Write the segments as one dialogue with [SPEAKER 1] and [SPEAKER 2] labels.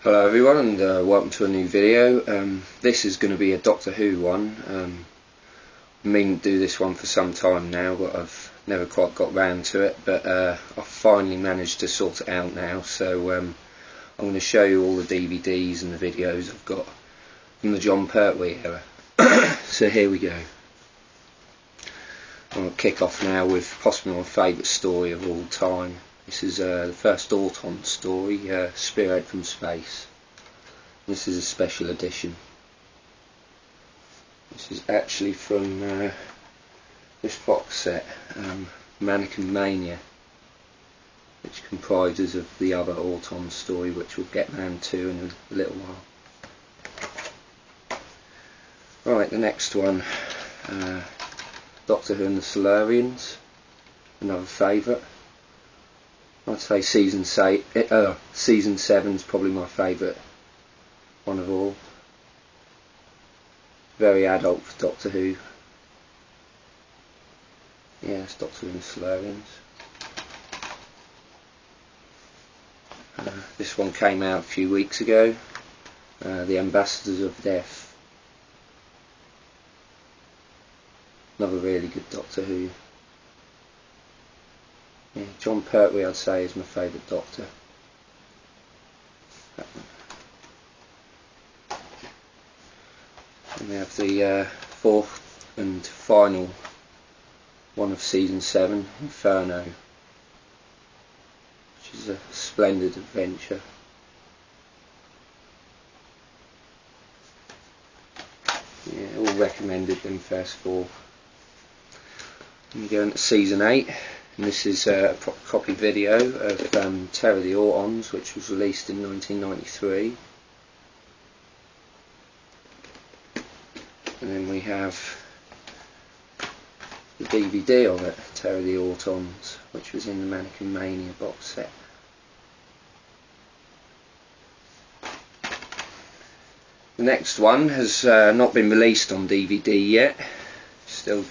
[SPEAKER 1] Hello everyone, and welcome to a new video. This is going to be a Doctor Who one. I've been meaning to do this one for some time now, but I've never quite got round to it, but I've finally managed to sort it out now, so I'm going to show you all the DVDs and the videos I've got from the Jon Pertwee era. So here we go. I'm going to kick off now with possibly my favourite story of all time. This is the first Auton story, Spearhead from Space. This is a special edition. This is actually from this box set, Mannequin Mania, which comprises of the other Auton story, which we'll get round to in a little while. Right, the next one, Doctor Who and the Solarians, another favourite. I'd say season 7 is probably my favourite one of all. Very adult for Doctor Who. Yeah, it's Doctor Who and the Solarians. This one came out a few weeks ago. The Ambassadors of Death. Another really good Doctor Who. Yeah, Jon Pertwee, I'd say, is my favourite Doctor. And we have the fourth and final one of season 7, Inferno, which is a splendid adventure. Yeah, all recommended, them first four. And we go into season 8. And this is a proper copy video of Terror of the Autons, which was released in 1993. And then we have the DVD of it, Terror of the Autons, which was in the Mannequin Mania box set. The next one has not been released on DVD yet, still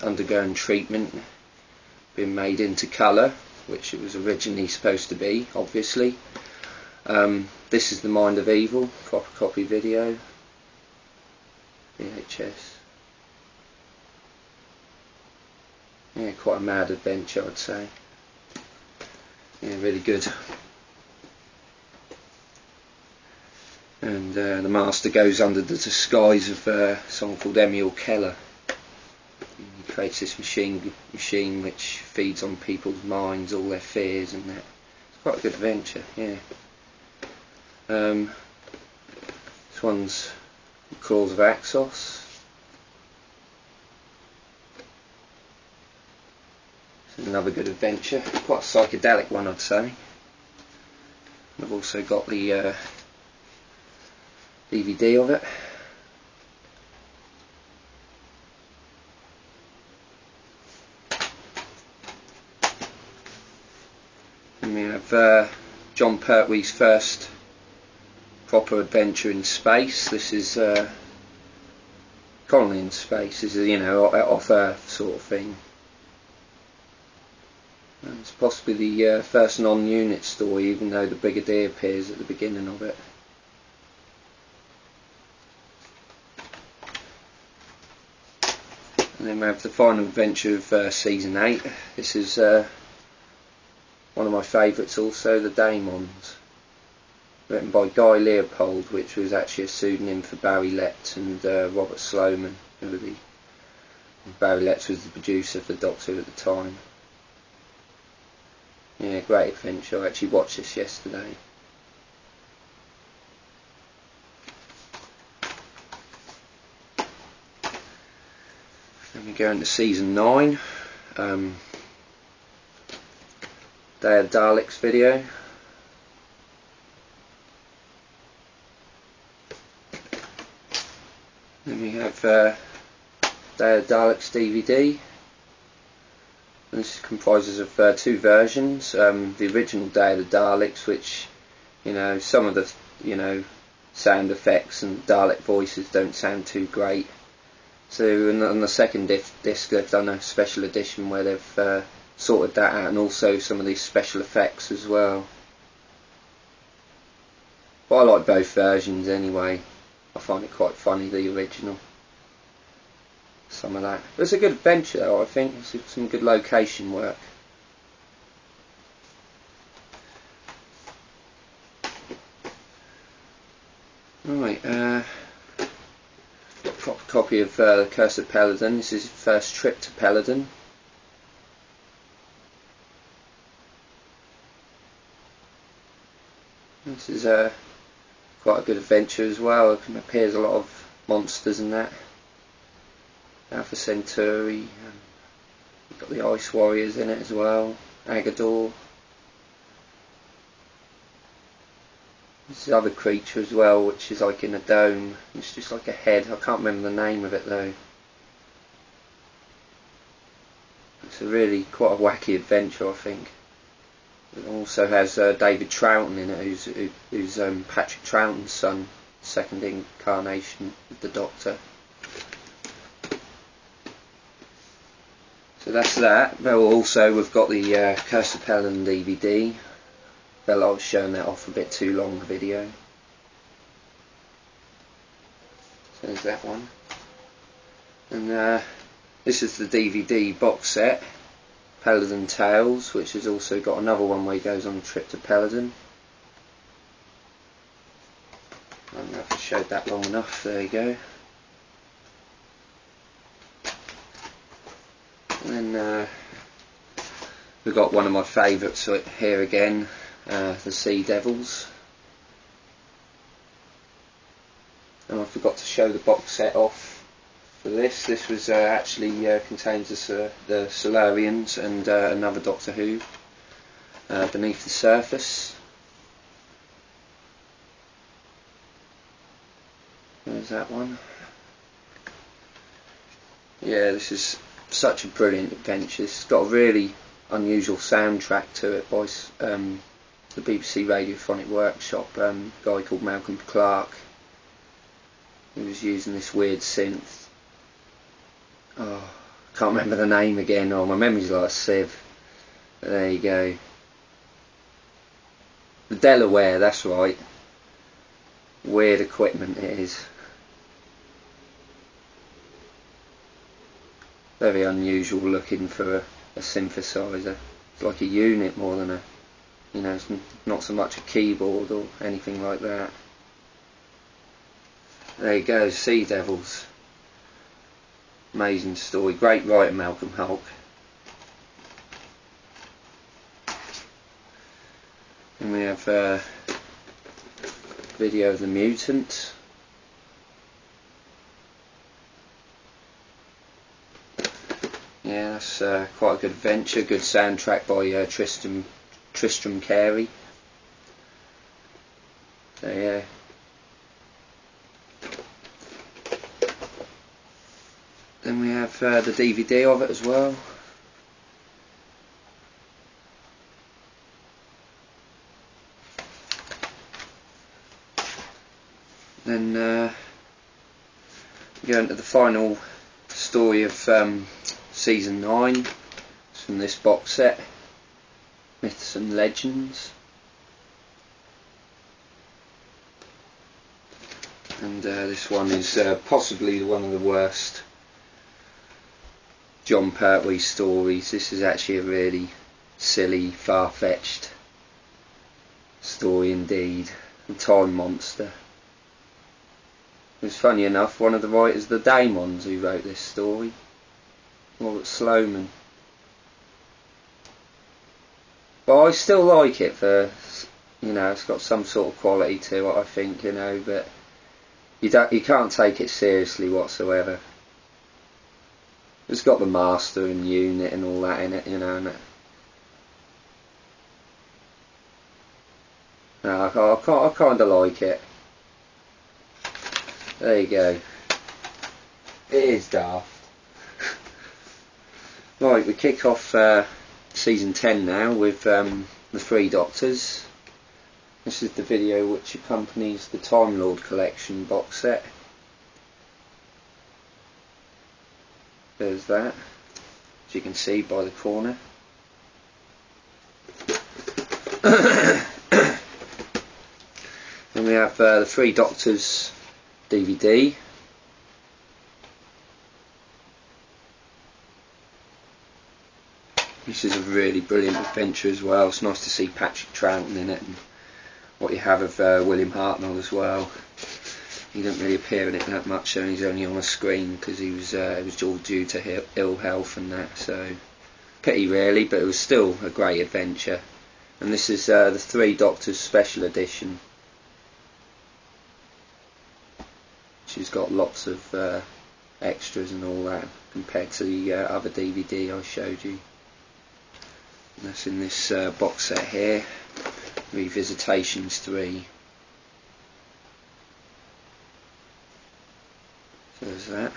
[SPEAKER 1] undergoing treatment. Been made into colour, which it was originally supposed to be, obviously. This is The Mind of Evil, proper copy video, VHS. Yeah, quite a mad adventure, I'd say. Yeah, really good. And the Master goes under the disguise of someone called Emil Keller. He creates this machine which feeds on people's minds, all their fears and that. It's quite a good adventure, yeah. This one's The Claws of Axos. It's another good adventure, quite a psychedelic one, I'd say. I've also got the DVD of it. And we have Jon Pertwee's first proper adventure in space. This is Colony in Space. This is, you know, off Earth sort of thing. And it's possibly the first non-unit story, even though the Brigadier appears at the beginning of it. And then we have the final adventure of season 8. This is one of my favourites also, The Daemons, written by Guy Leopold, which was actually a pseudonym for Barry Letts and Robert Sloman, Barry Letts was the producer for the Doctor at the time. Yeah, great adventure. I actually watched this yesterday. Then we go into season 9. Day of Daleks video. Then we have Day of Daleks DVD. And this comprises of two versions. The original Day of the Daleks, which, you know, some of the, you know, sound effects and Dalek voices don't sound too great. So on the second disc they've done a special edition where they've sorted that out, and also some of these special effects as well. But I like both versions anyway. I find it quite funny, the original. Some of that. It's a good adventure though, I think. It's some good location work. Right, proper copy of the Curse of Peladon. This is his first trip to Peladon. This is quite a good adventure as well. It appears a lot of monsters and that. Alpha Centauri. You've got the Ice Warriors in it as well. Agador. This other creature as well, which is like in a dome. It's just like a head. I can't remember the name of it though. It's a really quite a wacky adventure, I think. It also has David Troughton in it, who's Patrick Troughton's son, second incarnation of the Doctor. So that's that. Well, also we've got the Curse of Peladon DVD. Felt I was showing that off a bit too long, the video. So there's that one. And this is the DVD box set, Peladon Tales, which has also got another one where he goes on a trip to Peladon. I don't know if I showed that long enough. There you go. And then we've got one of my favourites here again. The Sea Devils. And I forgot to show the box set off for this. This was actually contains the Solarians and another Doctor Who, Beneath the Surface. There's that one. Yeah, this is such a brilliant adventure. It's got a really unusual soundtrack to it by the BBC Radiophonic Workshop, guy called Malcolm Clark. He was using this weird synth. Oh, I can't remember the name again. Oh, my memory's like a sieve. But there you go. The Delaware, that's right. Weird equipment it is. Very unusual looking for a synthesizer. It's like a unit more than a, you know, it's not so much a keyboard or anything like that. There you go, Sea Devils. Amazing story. Great writer, Malcolm Hulk. And we have video of the Mutant. Yeah, that's quite a good adventure. Good soundtrack by Tristram Carey. So yeah. Then we have the DVD of it as well. Then we go into the final story of season 9. It's from this box set, Myths and Legends. And this one is possibly one of the worst Jon Pertwee stories. This is actually a really silly, far-fetched story indeed. The Time Monster. It's funny enough, one of the writers, the Daemons, who wrote this story, Robert Sloman. But I still like it for, you know, it's got some sort of quality to it, I think, you know, but you can't take it seriously whatsoever. It's got the Master and Unit and all that in it, you know, and no, I kind of like it. There you go. It is daft. Right, we kick off season 10 now with the 3 Doctors. This is the video which accompanies the Time Lord collection box set. There's that, as you can see by the corner. Then we have the Three Doctors DVD. This is a really brilliant adventure as well. It's nice to see Patrick Troughton in it, and what you have of William Hartnell as well. He didn't really appear in it that much, so he's only on a screen because it was all due to ill health and that. So pity really, but it was still a great adventure. And this is the Three Doctors Special Edition, which has got lots of extras and all that compared to the other DVD I showed you. And that's in this box set here, Revisitations 3. So there's that.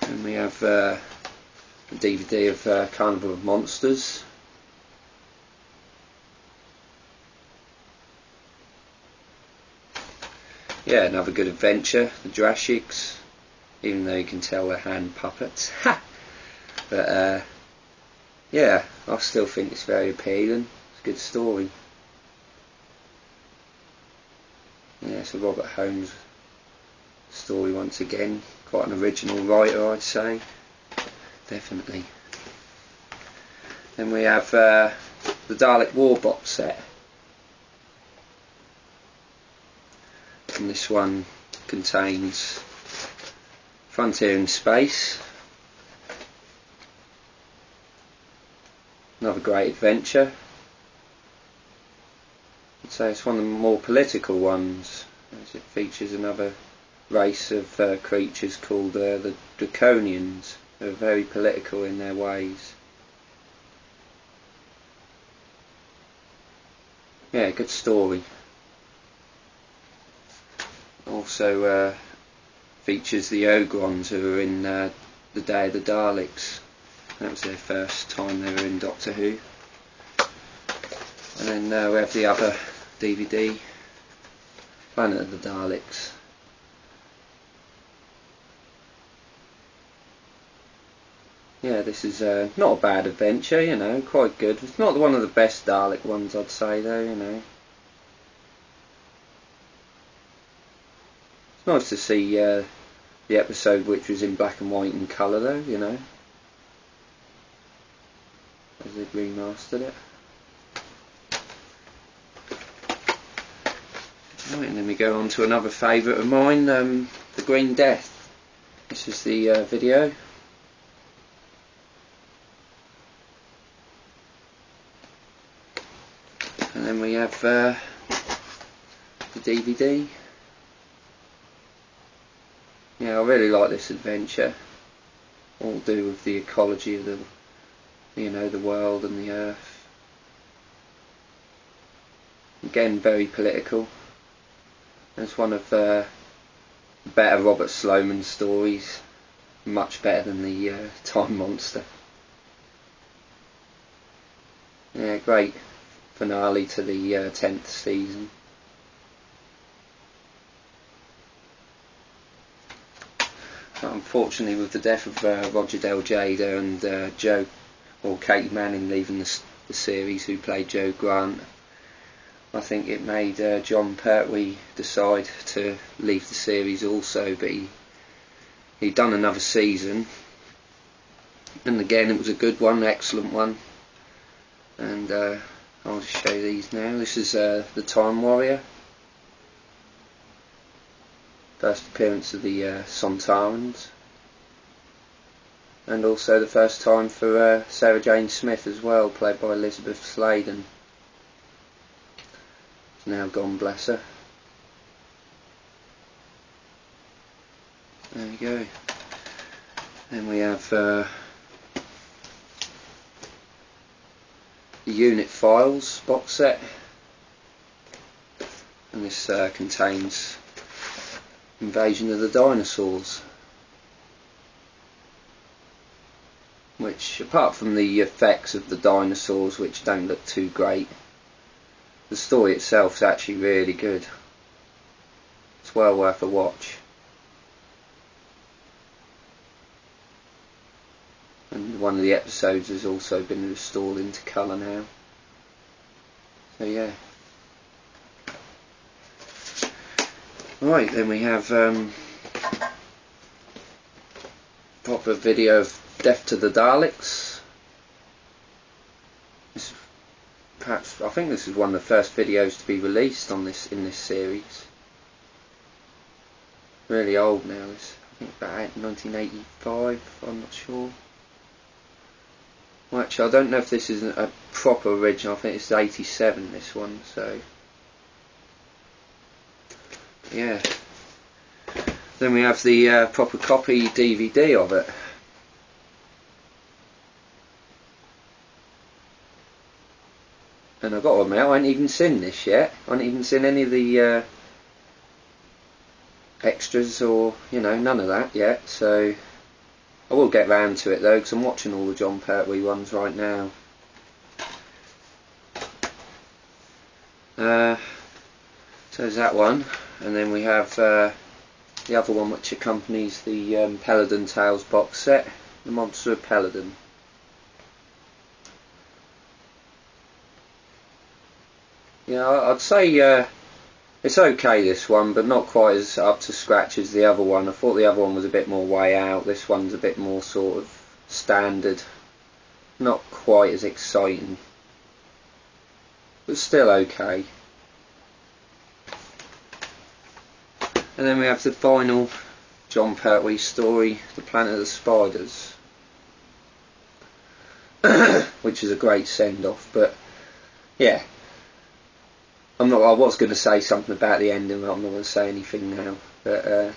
[SPEAKER 1] And we have a DVD of Carnival of Monsters. Yeah, another good adventure, the Jurassics, even though you can tell they're hand puppets. But yeah, I still think it's very appealing. It's a good story. Yeah, it's a Robert Holmes story once again. Quite an original writer, I'd say. Definitely. Then we have the Dalek War box set. And this one contains Frontier in Space. Another great adventure. I'd say it's one of the more political ones, as it features another race of creatures called the Draconians, who are very political in their ways. Yeah, good story. Also features the Ogrons, who are in the Day of the Daleks. That was their first time they were in Doctor Who. And then we have the other DVD, Planet of the Daleks. Yeah, this is not a bad adventure, you know, quite good. It's not one of the best Dalek ones, I'd say, though, you know. It's nice to see the episode which was in black and white and colour, though, you know, as they've remastered it. Right, and then we go on to another favourite of mine, The Green Death. This is the video. And then we have the DVD. Yeah, I really like this adventure. All to do with the ecology of the, you know, the world and the earth. Again, very political. It's one of the better Robert Sloman stories. Much better than the Time Monster. Yeah, great finale to the 10th season. But unfortunately, with the death of Roger Del Jada and Katie Manning leaving the series, who played Joe Grant, I think it made Jon Pertwee decide to leave the series also. But he'd done another season, and again it was a good one, excellent one. And I'll just show you these now. This is the Time Warrior. First appearance of the Sontarans. And also the first time for Sarah Jane Smith as well, played by Elizabeth Sladen. She's now gone, bless her. There we go. Then we have the Unit Files box set, and this contains Invasion of the Dinosaurs, which, apart from the effects of the dinosaurs, which don't look too great, the story itself is actually really good. It's well worth a watch. And one of the episodes has also been restored into colour now. So yeah. Right, then we have proper video of Death to the Daleks. Perhaps, I think this is one of the first videos to be released on this in this series. Really old now. It's, I think about 1985. I'm not sure. Well, actually, I don't know if this is a proper original. I think it's 87. This one. So yeah. Then we have the proper copy DVD of it. And I've got to admit, I ain't even seen this yet. I ain't even seen any of the extras or, you know, none of that yet. So I will get round to it though, because I'm watching all the Jon Pertwee ones right now. So there's that one, and then we have the other one which accompanies the Peladon Tales box set, The Monster of Peladon. Yeah, I'd say it's okay, this one, but not quite as up to scratch as the other one. I thought the other one was a bit more way out. This one's a bit more sort of standard, not quite as exciting, but still okay. And then we have the final Jon Pertwee story, The Planet of the Spiders, which is a great send-off. But yeah, I was going to say something about the ending, but I'm not going to say anything now. But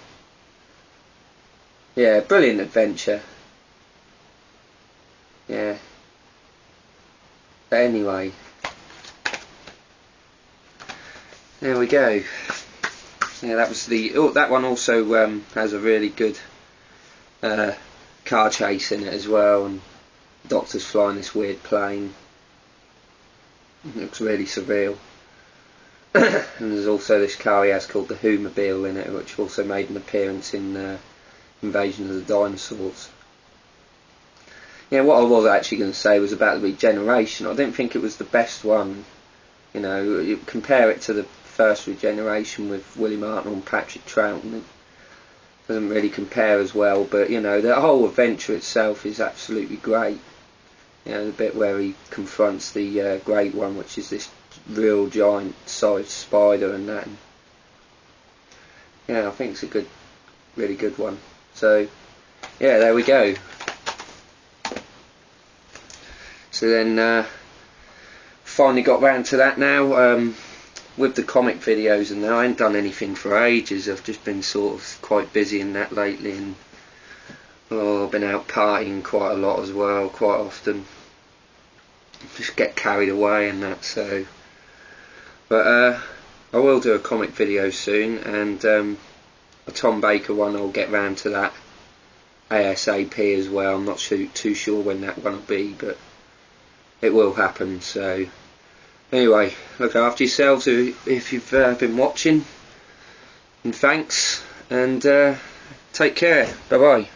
[SPEAKER 1] yeah, brilliant adventure. Yeah. But anyway, there we go. Yeah, that was the. Oh, that one also has a really good car chase in it as well, and the Doctor's flying this weird plane. It looks really surreal. And there's also this car he has called the Whomobile in it, which also made an appearance in Invasion of the Dinosaurs. Yeah, what I was actually going to say was about the regeneration. I didn't think it was the best one. You know, you compare it to the first regeneration with William Hartnell and Patrick Troughton, it doesn't really compare as well, but you know, the whole adventure itself is absolutely great. You know, the bit where he confronts the Great One, which is this real giant sized spider, and that. Yeah, I think it's a good, really good one. So yeah, there we go. So then finally got round to that now. With the comic videos and that, I ain't done anything for ages. I've just been sort of quite busy in that lately, and I've been out partying quite a lot as well, quite often. Just get carried away and that. So, but I will do a comic video soon, and a Tom Baker one, I'll get round to that ASAP as well. I'm not too sure when that one will be, but it will happen. So anyway, look after yourselves if you've been watching, and thanks, and take care. Bye bye.